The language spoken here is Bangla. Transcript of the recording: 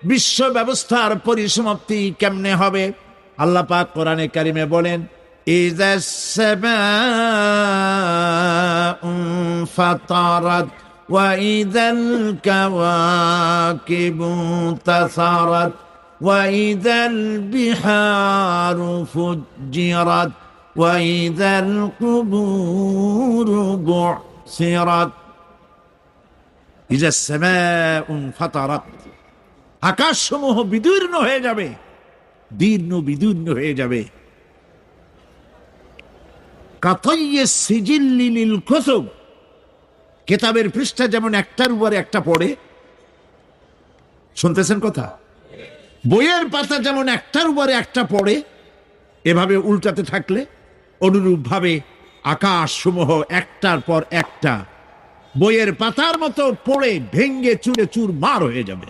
বিশ্ব ব্যবস্থার পরিসমাপ্তি কেমনে হবে? আল্লাহ পাক কোরআনে কারিমে বলেন, ইযাস সামাউ ফাতারাত ওয়া ইযাল কাওয়াকিবু তাসারাত ওয়া ইযাল বিহারু ফুজ্জিরাত ওয়া ইযাল কুবুরু বু'সিরাত। ইযাস সামাউ ফাতারাত, আকাশসমূহ বিদীর্ণ হয়ে যাবে, বিদীর্ণ হয়ে যাবে। কাতাইয়িস সিজিল্লি লিল কুতুব, কিতাবের পৃষ্ঠা যেমন একটার উপরে একটা পড়ে, শুনতেছেন কথা? বইয়ের পাতা যেমন একটার উপরে একটা পড়ে, এভাবে উল্টাতে থাকলে অনুরূপ ভাবে আকাশসমূহ একটার পর একটা বইয়ের পাতার মতো পড়ে ভেঙ্গে চুরে চুরমার হয়ে যাবে।